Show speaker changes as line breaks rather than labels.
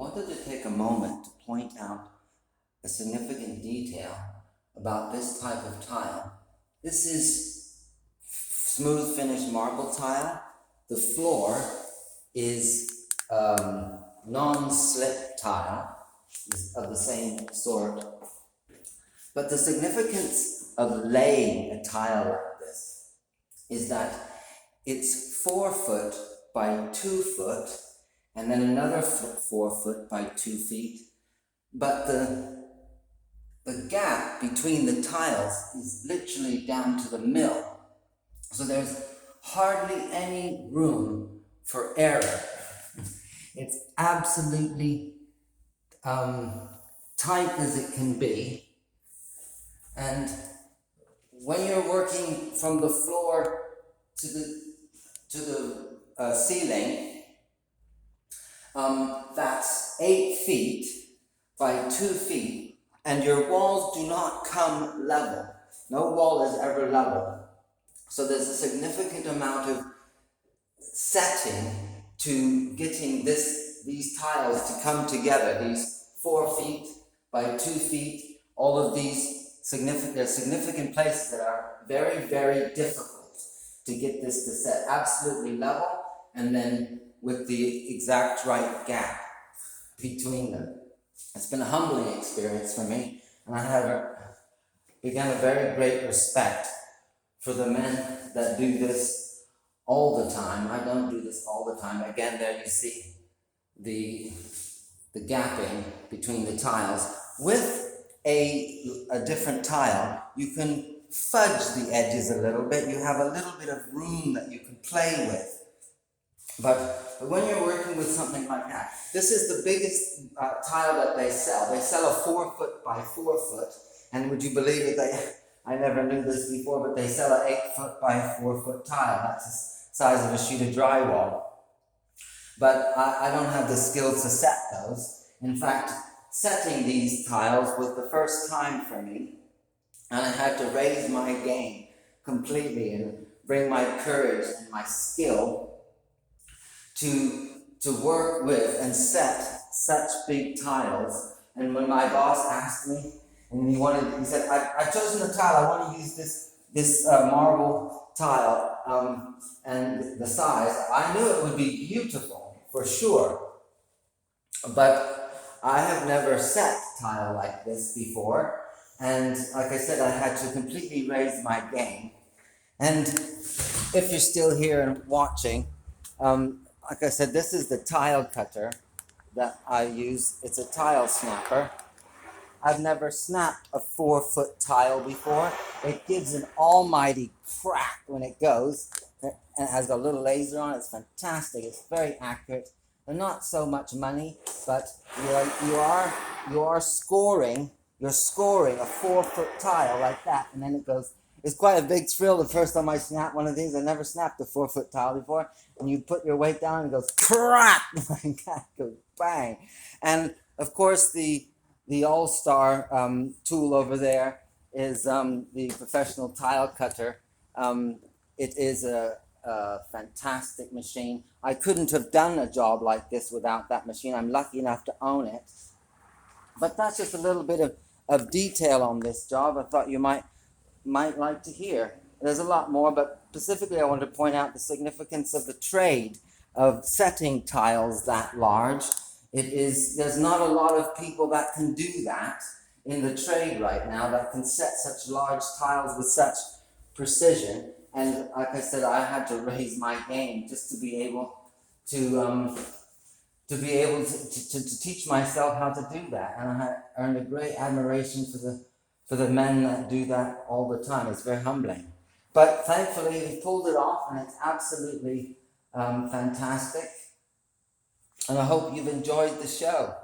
wanted to take a moment to point out a significant detail about this type of tile. This is smooth finished marble tile. The floor is non-slip tile of the same sort. But the significance of laying a tile like this is that it's 4 foot by 2 foot, and then another 4 foot by 2 feet. But the gap between the tiles is literally down to the middle. So there's hardly any room for error. It's absolutely tight as it can be. And when you're working from the floor to the ceiling, that's 8 feet by 2 feet, and your walls do not come level. No wall is ever level. So there's a significant amount of setting to getting these tiles to come together. These 4 feet by 2 feet, all of these significant places that are very, very difficult to get this to set absolutely level, and then with the exact right gap between them. It's been a humbling experience for me, and I have began a very great respect for the men that do this all the time. I don't do this all the time. Again, there you see the gapping between the tiles. With a different tile, you can fudge the edges a little bit. You have a little bit of room that you can play with. But when you're working with something like that, this is the biggest tile that they sell. They sell a 4 foot by 4 foot, and would you believe it? I never knew this before, but they sell an 8 foot by 4 foot tile. That's the size of a sheet of drywall. But I don't have the skills to set those. In fact, setting these tiles was the first time for me, and I had to raise my game completely and bring my courage and my skill to work with and set such big tiles. And when my boss asked me, and he said, I've chosen the tile, I want to use this marble tile and the size. I knew it would be beautiful for sure, but I have never set tile like this before, and like I said, I had to completely raise my game. And if you're still here and watching, like I said, this is the tile cutter that I use. It's a tile snapper. I've never snapped a 4 foot tile before. It gives an almighty crack when it goes, and it has a little laser on it. It's fantastic. It's very accurate. They're not so much money, but you are scoring. You're scoring a 4 foot tile like that, and then it goes. It's quite a big thrill the first time I snapped one of these. I never snapped a 4 foot tile before. And you put your weight down and it goes crack, like that, goes bang. And of course the all-star tool over there is the professional tile cutter. It is a fantastic machine. I couldn't have done a job like this without that machine. I'm lucky enough to own it. But that's just a little bit of detail on this job I thought you might like to hear. There's a lot more, but specifically I want to point out the significance of the trade of setting tiles that large. There's not a lot of people that can do that in the trade right now, that can set such large tiles with such precision. And like I said, I had to raise my game just to be able to teach myself how to do that. And I earned a great admiration for the men that do that all the time. It's very humbling. But thankfully, we pulled it off, and it's absolutely fantastic. And I hope you've enjoyed the show.